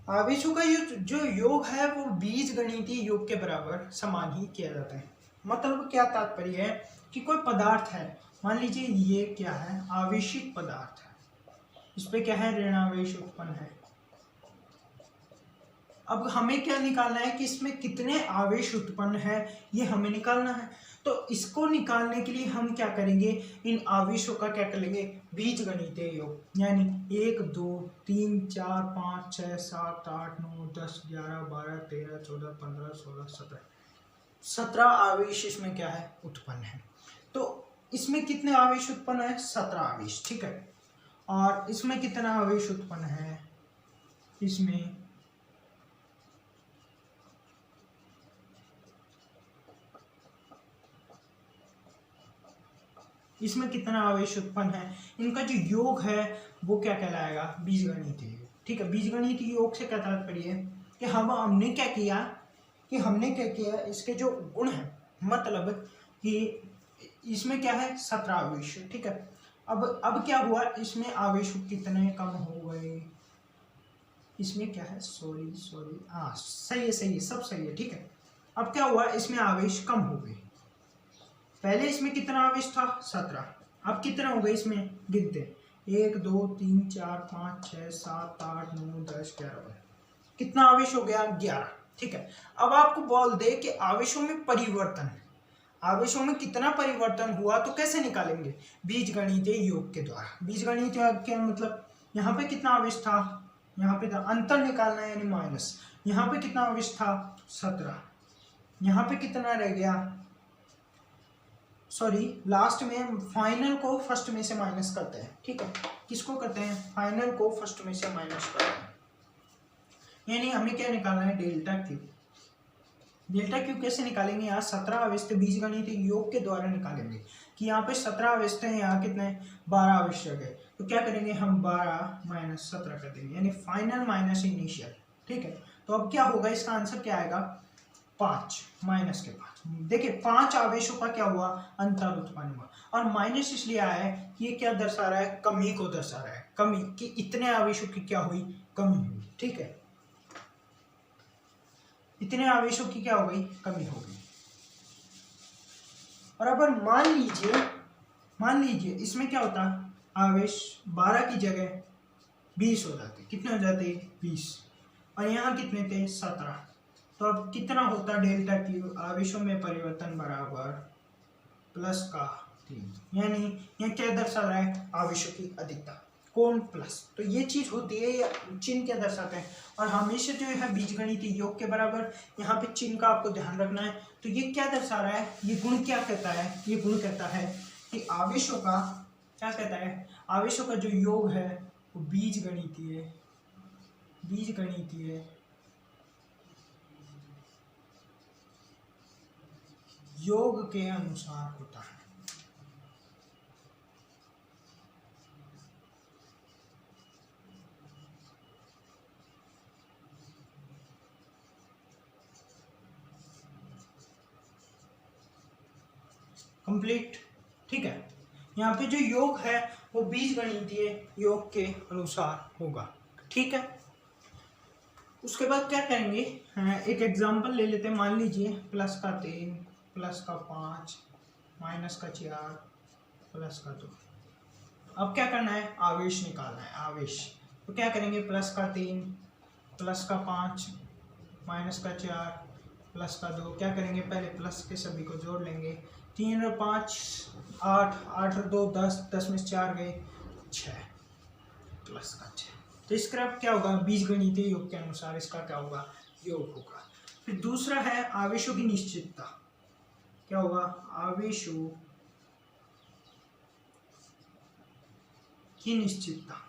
आवेशों का जो योग है वो बीजगणितीय योग के बराबर समान ही किया जाता है। मतलब क्या तात्पर्य है कि कोई पदार्थ है, मान लीजिए ये क्या है, आवेशित पदार्थ है, इस पे क्या है, ऋणावेश उत्पन्न है। अब हमें क्या निकालना है कि इसमें कितने आवेश उत्पन्न है, ये हमें निकालना है। तो इसको निकालने के लिए हम क्या करेंगे, इन आवेशों का क्या कर लेंगे, बीजगणितीय योग, यानी 1 2 3 4 5 6 7 8 9 10 11 12 13 14 15 16 17 17 आवेश इसमें क्या है, उत्पन्न है। तो इसमें कितने आवेश उत्पन्न है, 17 आवेश। ठीक है, और इसमें कितना आवेश उत्पन्न है, इसमें कितना आवेश उत्पन्न है, इनका जो योग है वो क्या कहलाएगा, बीजगणितीय योग। ठीक है। बीजगणित योग से क्या तात्पर्य है कि हमने क्या किया इसके जो गुण है, मतलब कि इसमें क्या है 17 आवेश, ठीक है। अब क्या हुआ, इसमें आवेश कितने कम हो गए, इसमें क्या है, सॉरी हाँ सही है, सब सही है, ठीक है। अब क्या हुआ, इसमें आवेश कम हो गए। पहले इसमें कितना आवेश था 17, अब कितना हो गए इसमें, गिनते 1 2 3 4 5 6 7 8 9 10 11, कितना आवेश हो गया 11, ठीक है। अब आपको बोल दे कि आवेशों में परिवर्तन, आवेशों में कितना परिवर्तन हुआ तो कैसे निकालेंगे, बीजगणितीय योग के द्वारा। बीजगणितीय योग के मतलब यहाँ पे कितना आवेश था, यहाँ पे था, अंतर निकालना है यानी माइनस, यहाँ पे कितना आवेश था 17, यहाँ पे कितना रह गया, सॉरी लास्ट में फाइनल को फर्स्ट में से माइनस करते हैं, ठीक है। किसको करते हैं, फाइनल को फर्स्ट में से माइनस करते हैं, यानी हमें क्या निकालना है, डेल्टा क्यू। डेल्टा क्यू कैसे निकालेंगे, यहाँ 17 आवेश थे, बीजगणितीय योग के द्वारा निकालेंगे कि यहाँ पे 17 आवेश थे, यहाँ कितने 12 आवेश रह गए, तो क्या करेंगे हम 12 माइनस 17 कर देंगे, यानी फाइनल माइनस इनिशियल, ठीक है। तो अब क्या होगा, इसका आंसर क्या आएगा 5 माइनस के 5। देखिए 5 आवेशों का क्या हुआ, अंतर उत्पन्न हुआ, और माइनस इसलिए आया है कि ये क्या दर्शा रहा है, कमी को दर्शा रहा है, कमी कि इतने आवेशों की क्या हुई, कमी हुई, ठीक है। इतने आवेशों की क्या हो गई, कमी हो गई। और अब मान लीजिए इसमें क्या होता, आवेश 12 की जगह 20 हो जाते, कितने हो जाते 20, और यहाँ कितने थे 17, तो अब कितना होता डेल्टा क्यू, आवेशों में परिवर्तन बराबर प्लस का 3, यानी यहाँ क्या दर्शा रहा है, आवेशों की अधिकता, कौन प्लस, तो ये चीज होती है, ये चिन्ह क्या दर्शाते हैं। और हमेशा जो है बीजगणितीय योग के बराबर यहाँ पे चिन्ह का आपको ध्यान रखना है। तो ये क्या दर्शा रहा है, ये गुण क्या कहता है, ये गुण कहता है कि आवेशों का क्या कहता है, आवेशों का जो योग है वो बीजगणितीय योग के अनुसार होता है। कंप्लीट, ठीक है। यहाँ पे जो योग है वो बीजगणितीय योग के अनुसार होगा, ठीक है। उसके बाद क्या करेंगे, एक एग्जांपल ले लेते हैं। मान लीजिए प्लस का 3 प्लस का 5 माइनस का 4 प्लस का 2। अब क्या करना है, आवेश निकालना है, आवेश। तो क्या करेंगे, प्लस का 3 प्लस का 5 माइनस का 4 प्लस का 2, क्या करेंगे, पहले प्लस के सभी को जोड़ लेंगे, 3 और 5 8, 8 और 2 10, 10 में 4 गए 6 प्लस का 6। तो इसका क्या होगा, बीजगणितीय योग के अनुसार इसका क्या होगा, योग होगा। फिर दूसरा है आवेशों की निश्चितता, क्या होगा, आवेशों की निश्चितता।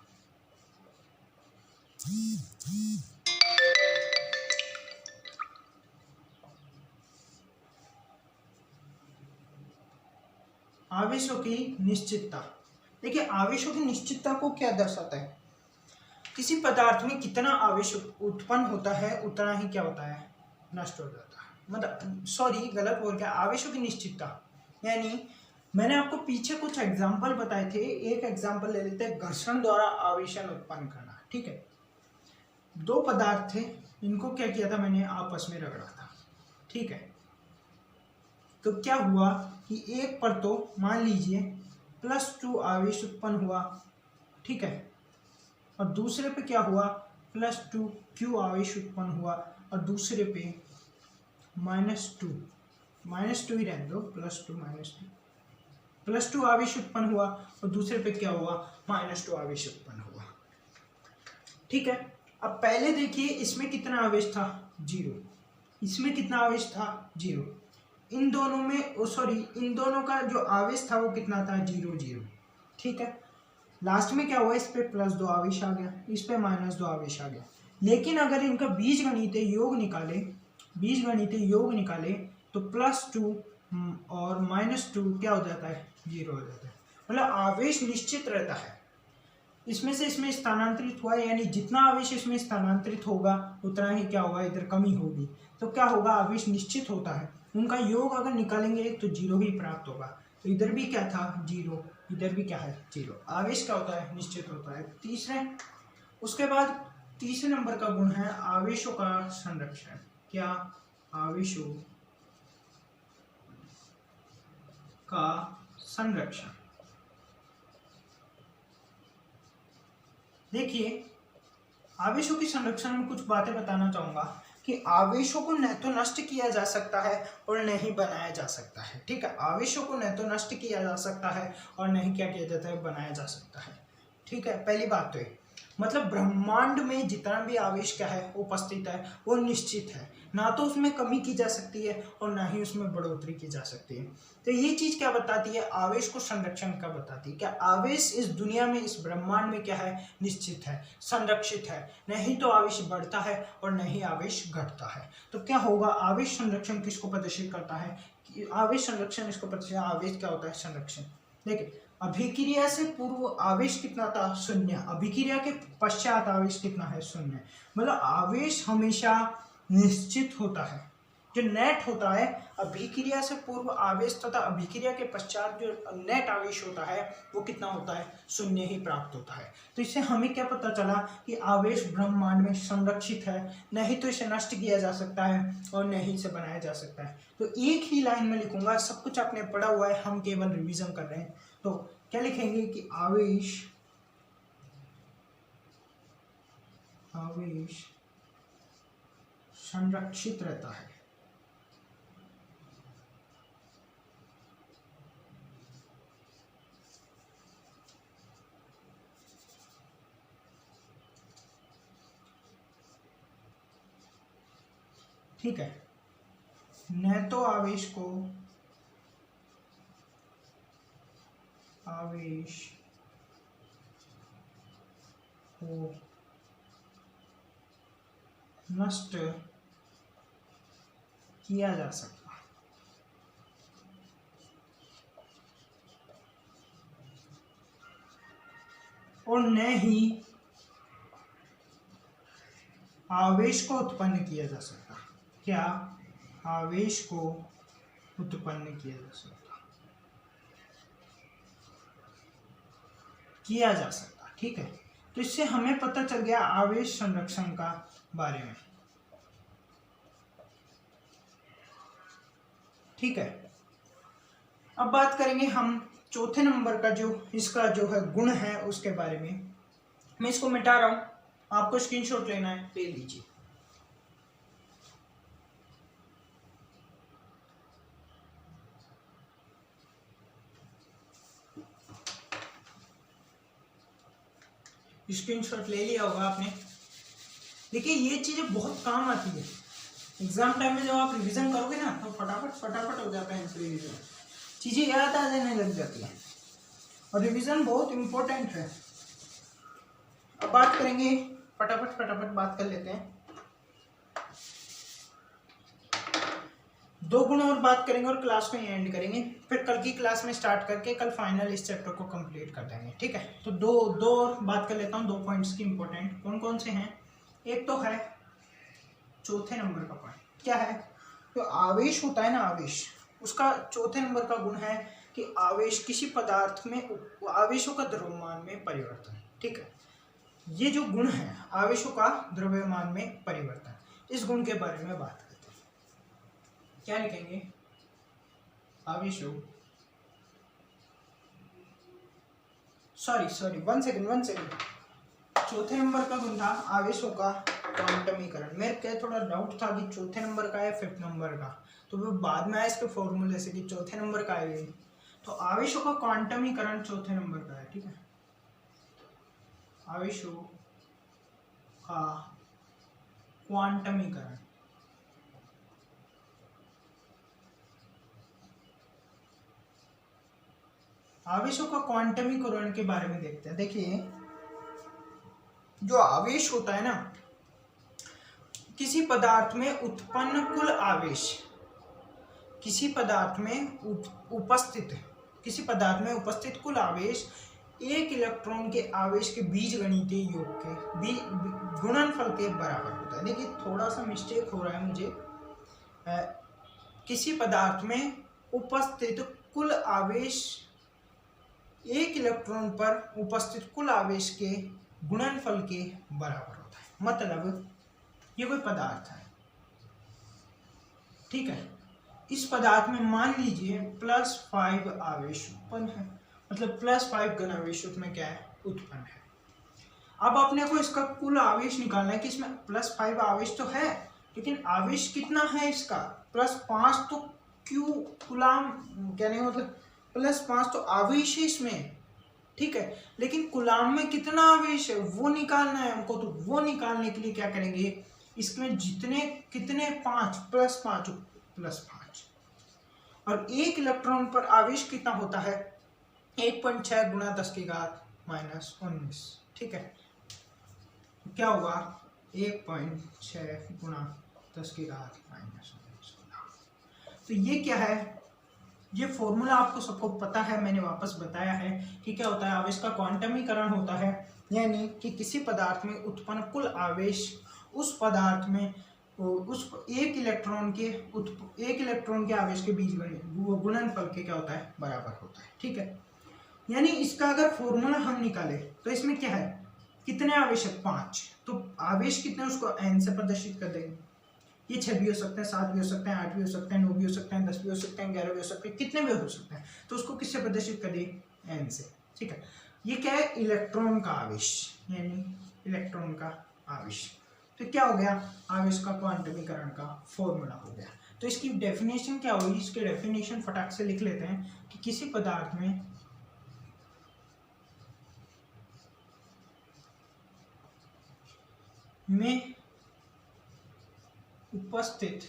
आवेशों की निश्चितता, देखिए आवेशों की निश्चितता को क्या दर्शाता है, किसी पदार्थ में कितना आवेश उत्पन्न होता है उतना ही क्या होता है, नष्ट हो जाता है। मतलब सॉरी गलत बोल गया, आवेशों की निश्चितता यानी मैंने आपको पीछे कुछ एग्जाम्पल बताए थे, एक एग्जाम्पल ले लेते हैं, घर्षण द्वारा आवेशन उत्पन्न करना, ठीक है। 2 पदार्थ थे, इनको क्या किया था मैंने, आपस में रगड़ा था, ठीक है। तो क्या हुआ कि एक पर तो मान लीजिए +2 आवेश उत्पन्न हुआ, ठीक है, और दूसरे पे क्या हुआ +2 क्यू आवेश उत्पन्न हुआ, और दूसरे पे -2 ही रहने दो, +2 आवेश उत्पन्न हुआ, और दूसरे पे क्या हुआ -2 आवेश उत्पन्न हुआ, ठीक है। अब पहले देखिए इसमें कितना आवेश था 0, इसमें कितना आवेश था 0, इन दोनों में इन दोनों का जो आवेश था वो कितना था 0 0, ठीक है। लास्ट में क्या हुआ, इस पे +2 आवेश आ गया, इस पे -2 आवेश आ गया। लेकिन अगर इनका बीजगणितीय योग निकाले तो +2 और -2 क्या हो जाता है 0 हो जाता है, मतलब आवेश निश्चित रहता है। इसमें से इसमें स्थानांतरित हुआ है, यानी जितना आवेश इसमें स्थानांतरित होगा उतना ही क्या होगा, इधर कमी होगी। तो क्या होगा, आवेश निश्चित होता है, उनका योग अगर निकालेंगे तो जीरो ही प्राप्त होगा। तो इधर भी क्या था, जीरो, इधर भी क्या है, जीरो। आवेश क्या होता है, निश्चित होता है। तीसरे, उसके बाद तीसरे नंबर का गुण है आवेशों का संरक्षण। क्या, आवेशों का संरक्षण। देखिए, आवेशों के संरक्षण में कुछ बातें बताना चाहूंगा कि आवेशों को न तो नष्ट किया जा सकता है और न ही बनाया जा सकता है। ठीक है, आवेशों को न तो नष्ट किया जा सकता है और न ही क्या किया जाता है, बनाया जा सकता है। ठीक है, पहली बात तो ये, मतलब ब्रह्मांड में जितना भी आवेश क्या है उपस्थित है वो निश्चित है, ना तो उसमें कमी की जा सकती है और ना ही उसमें बढ़ोतरी की जा सकती है। तो ये चीज क्या बताती है, आवेश को संरक्षण का बताती है। क्या आवेश इस दुनिया में, इस ब्रह्मांड में क्या है, निश्चित है, संरक्षित है, नहीं तो आवेश बढ़ता है और नहीं आवेश घटता है। तो क्या होगा, आवेश संरक्षण किसको प्रदर्शित करता है, आवेश संरक्षण इसको प्रदर्शित, आवेश क्या होता है, संरक्षण। देखिए, अभिक्रिया से पूर्व आवेश कितना था, शून्य, अभिक्रिया के पश्चात आवेश कितना है, शून्य। मतलब आवेश हमेशा निश्चित होता है। जो नेट होता है, अभिक्रिया से पूर्व आवेश तथा अभिक्रिया के पश्चात जो नेट आवेश होता है वो कितना होता है, शून्य ही प्राप्त होता है। तो इससे हमें क्या पता चला कि आवेश ब्रह्मांड में संरक्षित है, नहीं तो इसे नष्ट किया जा सकता है और नहीं इसे बनाया जा सकता है। तो एक ही लाइन में लिखूंगा, सब कुछ आपने पढ़ा हुआ है, हम केवल रिवीजन कर रहे हैं। तो क्या लिखेंगे कि आवेश संरक्षित रहता है। ठीक है, न तो आवेश को नष्ट किया जा सकता, और न ही आवेश को उत्पन्न किया जा सकता। क्या, आवेश को उत्पन्न किया जा सकता। ठीक है, तो इससे हमें पता चल गया आवेश संरक्षण का बारे में। ठीक है, अब बात करेंगे हम चौथे नंबर का, जो इसका जो है गुण है उसके बारे में। मैं इसको मिटा रहा हूं, आपको स्क्रीनशॉट लेना है, ले लीजिए। स्क्रीनशॉट ले लिया होगा आपने। देखिए, ये चीजें बहुत काम आती है एग्जाम टाइम में, जब आप रिवीजन करोगे ना तो फटाफट हो जाता है रिवीजन, चीजें याद आ जाने लग जाती है, और रिवीजन बहुत इंपॉर्टेंट है। अब बात करेंगे, फटाफट बात कर लेते हैं। दो गुण और बात करेंगे और क्लास को एंड करेंगे, फिर कल की क्लास में स्टार्ट करके कल फाइनल इस चैप्टर को कंप्लीट कर देंगे। ठीक है, तो दो और बात कर लेता हूँ, दो पॉइंट्स की इंपॉर्टेंट। कौन कौन से हैं, एक तो है चौथे नंबर का पॉइंट, क्या है, जो आवेश होता है ना, आवेश, उसका चौथे नंबर का गुण है कि आवेश किसी पदार्थ में, आवेशों का द्रव्यमान में परिवर्तन। ठीक है, ये जो गुण है आवेशों का द्रव्यमान में परिवर्तन, इस गुण के बारे में बात करते हैं। क्या लिखेंगे, आवेशों, सॉरी वन सेकेंड, चौथे नंबर का गुण था आवेशों का क्वांटमीकरण। मेरे क्या थोड़ा डाउट था कि चौथे नंबर का है फिफ्थ नंबर का, तो वो बाद में आया इसके फॉर्मूले से कि चौथे नंबर का है। तो आवेशों का क्वांटमीकरण चौथे नंबर का है। ठीक है, आवेशों का क्वांटमीकरण, आवेशों का क्वांटमीकरण के बारे में देखते हैं। देखिए, जो आवेश होता है ना, किसी पदार्थ में उत्पन्न कुल आवेश, किसी पदार्थ में उपस्थित कुल आवेश एक इलेक्ट्रॉन के आवेश के बीजगणितीय योग के गुणनफल के बराबर होता है। देखिए थोड़ा सा मिस्टेक हो रहा है मुझे, किसी पदार्थ में उपस्थित कुल आवेश, एक इलेक्ट्रॉन पर उपस्थित कुल आवेश के गुणनफल के बराबर होता है। मतलब ये कोई पदार्थ है, ठीक है, इस पदार्थ में मान लीजिए +5 आवेश उत्पन्न है, मतलब +5 घन आवेश उसमें क्या है, उत्पन्न है। अब अपने को इसका कुल आवेश निकालना है कि इसमें +5 आवेश तो है, लेकिन आवेश कितना है इसका, +5 तो क्यू कूलाम कहने का मतलब +5 तो आवेश है इसमें, ठीक है, लेकिन कूलाम में कितना आवेश है वो निकालना है हमको। तो वो निकालने के लिए क्या करेंगे, इसमें जितने कितने 5 +5 और एक इलेक्ट्रॉन पर आवेश कितना होता है 1.6 × 10⁻⁻⁻19, ठीक है, क्या होगा 1.6 × 10⁻⁻⁻19। तो ये क्या है, ये फॉर्मूला आपको सबको पता है, मैंने वापस बताया है कि क्या होता है, आवेश का क्वांटमीकरण होता है, यानी कि किसी पदार्थ में उत्पन्न कुल आवेश उस पदार्थ में उस एक इलेक्ट्रॉन के आवेश के बीज गुणनफल के क्या होता है, बराबर होता है, ठीक है। यानी इसका अगर फॉर्मूला हम निकाले तो इसमें क्या है, कितने आवेश है 5, तो आवेश कितने उसको n से प्रदर्शित कर देंगे। ये 6 भी हो सकते हैं, 7 भी हो सकते हैं, 8 भी हो सकते हैं, 9 भी हो सकते हैं, 10 भी हो सकते हैं, 11 भी हो सकते हैं, कितने भी हो सकते हैं, तो उसको किससे प्रदर्शित कर दिए, n से, ठीक है। ये क्या है, इलेक्ट्रॉन का आवेश, यानी इलेक्ट्रॉन का आवेश। तो क्या हो गया, आवेश का क्वांटमीकरण का फॉर्मूला हो गया। तो इसकी डेफिनेशन क्या होगी, इसकी डेफिनेशन फटाक से लिख लेते हैं कि किसी पदार्थ में उपस्थित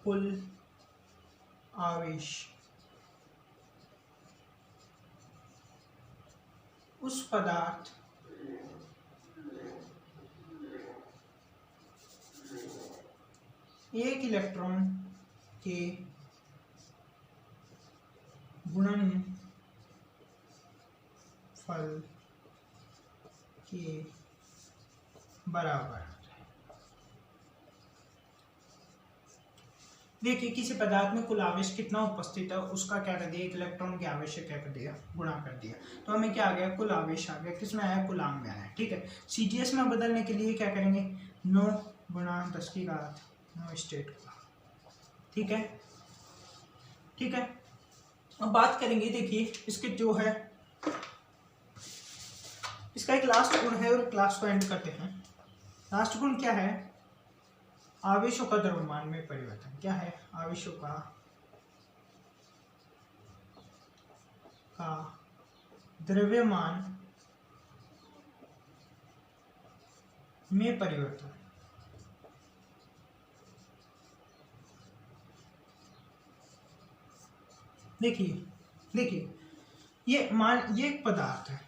कुल आवेश उस पदार्थ एक इलेक्ट्रॉन के गुणनफल के बराबर। देखिए किसी पदार्थ में कुल आवेश कितना उपस्थित है उसका क्या कर दिया, एक इलेक्ट्रॉन के आवेश से क्या कर दिया, गुणा कर दिया। तो हमें क्या आ गया, कुल आवेश आ गया, किसमें आया, कूलाम में आया, ठीक है। सीजीएस में बदलने के लिए क्या करेंगे, 9 × 10⁻⁹ स्टेट का, ठीक है, ठीक है। अब बात करेंगे, देखिए इसके जो है इसका एक लास्ट गुण है और क्लास को एंड करते हैं। लास्ट गुण क्या है, आवेशों का द्रव्यमान में परिवर्तन। क्या है, आवेशों का द्रव्यमान में परिवर्तन। देखिए ये एक पदार्थ है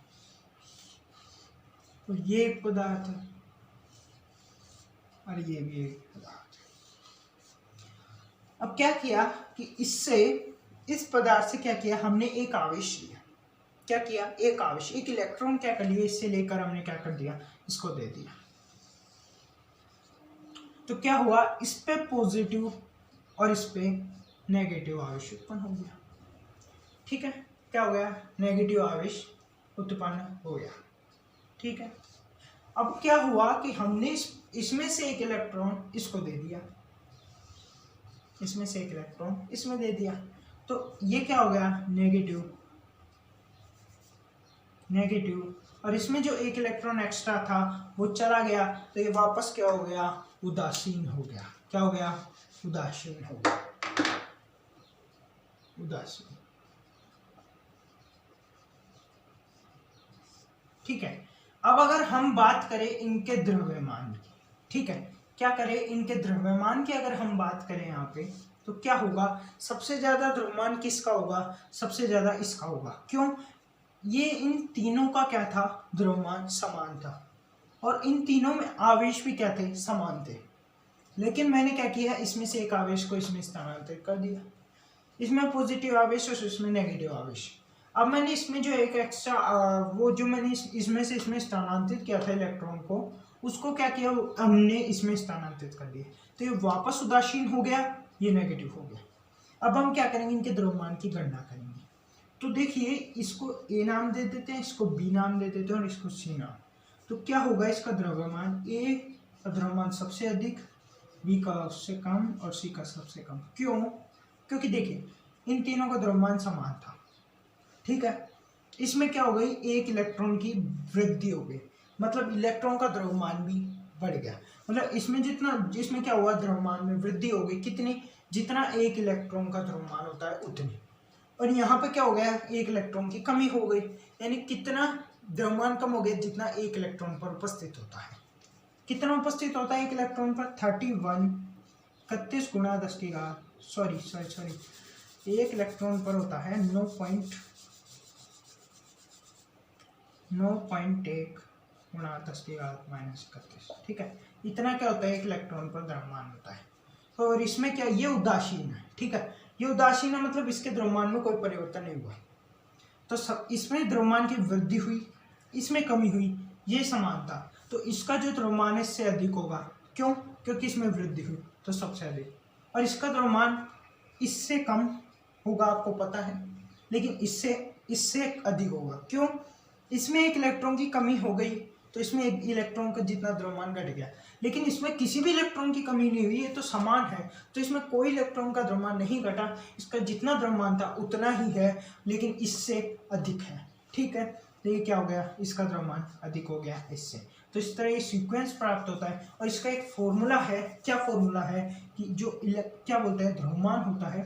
और ये एक पदार्थ है और ये भी एक पदार्थ है। अब क्या किया कि इस पदार्थ से क्या किया, हमने एक आवेश लिया, क्या किया, एक आवेश, एक इलेक्ट्रॉन क्या कर लिया, इससे लेकर हमने क्या कर दिया, इसको दे दिया। तो क्या हुआ, इस पे पॉजिटिव और इस पे नेगेटिव आवेश उत्पन्न हो गया, ठीक है। क्या हो गया, नेगेटिव आवेश उत्पन्न हो गया, ठीक है। अब क्या हुआ कि हमने इसमें से एक इलेक्ट्रॉन इसको दे दिया, इसमें से एक इलेक्ट्रॉन इसमें दे दिया, तो ये क्या हो गया, नेगेटिव, और इसमें जो एक इलेक्ट्रॉन एक्स्ट्रा था वो चला गया, तो ये वापस क्या हो गया, उदासीन हो गया। क्या हो गया, उदासीन हो गया, उदासीन, ठीक है। अब अगर हम बात करें इनके द्रव्यमान की, ठीक है, क्या करें, इनके द्रव्यमान की अगर हम बात करें यहाँ पे, तो क्या होगा, सबसे ज्यादा द्रव्यमान किसका होगा, सबसे ज्यादा इसका होगा। क्यों, ये इन तीनों का क्या था, द्रव्यमान समान था और इन तीनों में आवेश भी क्या थे, समान थे। लेकिन मैंने क्या किया, इसमें से एक आवेश को इसमें स्थानांतरित कर दिया, इसमें पॉजिटिव आवेश और इसमें नेगेटिव आवेश। अब मैंने इसमें जो एक एक्स्ट्रा वो जो मैंने इसमें से इसमें स्थानांतरित किया था इलेक्ट्रॉन को, उसको क्या किया, हमने इसमें स्थानांतरित कर दिया, तो ये वापस उदासीन हो गया, ये नेगेटिव हो गया। अब हम क्या करेंगे, इनके द्रव्यमान की गणना करेंगे। तो देखिए इसको ए नाम दे देते हैं, इसको बी नाम दे देते हैं और इसको सी नाम। तो क्या होगा इसका द्रव्यमान, ए का द्रव्यमान सबसे अधिक, बी का उससे कम और सी का सबसे कम। क्यों? क्योंकि देखिए इन तीनों का द्रव्यमान समान था, ठीक है। इसमें क्या हो गई, एक इलेक्ट्रॉन की वृद्धि हो गई, मतलब इलेक्ट्रॉन का द्रव्यमान भी बढ़ गया। मतलब इसमें जिसमें क्या हुआ, द्रव्यमान में वृद्धि हो गई, कितनी, जितना एक इलेक्ट्रॉन का द्रव्यमान होता है उतनी। और यहाँ पे क्या हो गया, एक इलेक्ट्रॉन की कमी हो गई, यानी कितना द्रव्यमान कम हो गया, जितना एक इलेक्ट्रॉन पर उपस्थित होता है। कितना उपस्थित होता है एक इलेक्ट्रॉन पर, 31 गुणा 10 की घात सॉरी एक इलेक्ट्रॉन पर होता है 9.1 गुणा 10 की घात -31, ठीक है। इतना क्या होता है एक इलेक्ट्रॉन पर द्रव्यमान होता है। और इसमें क्या, ये उदासीन है, ठीक है, ये उदासीन है, मतलब इसके द्रव्यमान में कोई परिवर्तन नहीं हुआ। तो सब इसमें द्रव्यमान की वृद्धि हुई, इसमें कमी हुई, ये समान था, तो इसका जो द्रव्यमान है इससे अधिक होगा। क्यों? क्योंकि इसमें वृद्धि हुई तो सबसे अधिक, और इसका द्रव्यमान इससे कम होगा, आपको पता है, लेकिन इससे अधिक होगा। क्यों? इसमें एक इलेक्ट्रॉन की कमी हो गई, तो इसमें एक इलेक्ट्रॉन का जितना द्रव्यमान घट गया, लेकिन इसमें किसी भी इलेक्ट्रॉन की कमी नहीं हुई, ये तो समान है, तो इसमें कोई इलेक्ट्रॉन का द्रव्यमान नहीं घटा, इसका जितना द्रव्यमान था उतना ही है, लेकिन इससे अधिक है, ठीक है। तो ये क्या हो गया, इसका द्रव्यमान अधिक हो गया इससे। तो इस तरह ये सीक्वेंस प्राप्त होता है, और इसका एक फॉर्मूला है, क्या फॉर्मूला है कि जो क्या बोलते हैं, द्रव्यमान होता है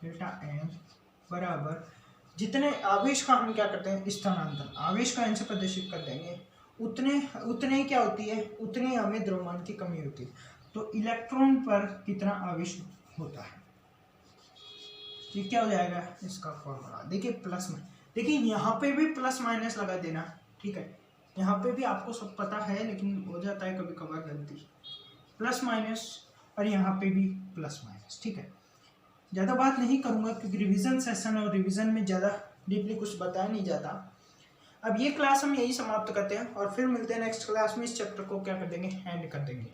डेल्टा एम बराबर जितने आवेश का हम क्या करते हैं, स्थानांतरण, आवेश का एन से प्रदर्शित कर देंगे, उतने क्या होती है, उतनी हमें द्रव्यमान की कमी होती है। तो इलेक्ट्रॉन पर कितना आवेश होता है, ये क्या हो जाएगा इसका फॉर्मूला। देखिए प्लस में, देखिए यहाँ पे भी प्लस माइनस लगा देना, ठीक है, यहाँ पे भी आपको सब पता है, लेकिन हो जाता है कभी कभार गलती, प्लस माइनस, और यहाँ पे भी प्लस माइनस, ठीक है। ज़्यादा बात नहीं करूँगा क्योंकि रिवीजन सेशन और रिवीजन में ज़्यादा डीपली कुछ बताया नहीं जाता। अब ये क्लास हम यही समाप्त करते हैं, और फिर मिलते हैं नेक्स्ट क्लास में, इस चैप्टर को क्या कर देंगे, एंड कर देंगे।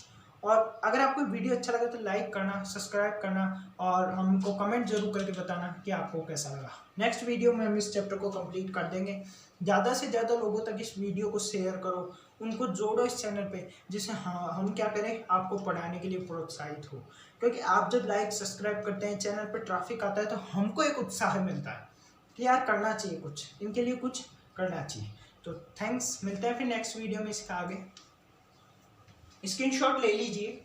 और अगर आपको वीडियो अच्छा लगा तो लाइक करना, सब्सक्राइब करना, और हमको कमेंट जरूर करके बताना कि आपको कैसा लगा। नेक्स्ट वीडियो में हम इस चैप्टर को कंप्लीट कर देंगे। ज़्यादा से ज़्यादा लोगों तक इस वीडियो को शेयर करो, उनको जोड़ो इस चैनल पे, जिससे हाँ हम क्या करें, आपको पढ़ाने के लिए प्रोत्साहित हो। क्योंकि आप जब लाइक सब्सक्राइब करते हैं, चैनल पर ट्रैफिक आता है, तो हमको एक उत्साह मिलता है कि यार करना चाहिए कुछ, इनके लिए कुछ करना चाहिए। तो थैंक्स, मिलते हैं फिर नेक्स्ट वीडियो में इसका आगे। स्क्रीनशॉट ले लीजिए।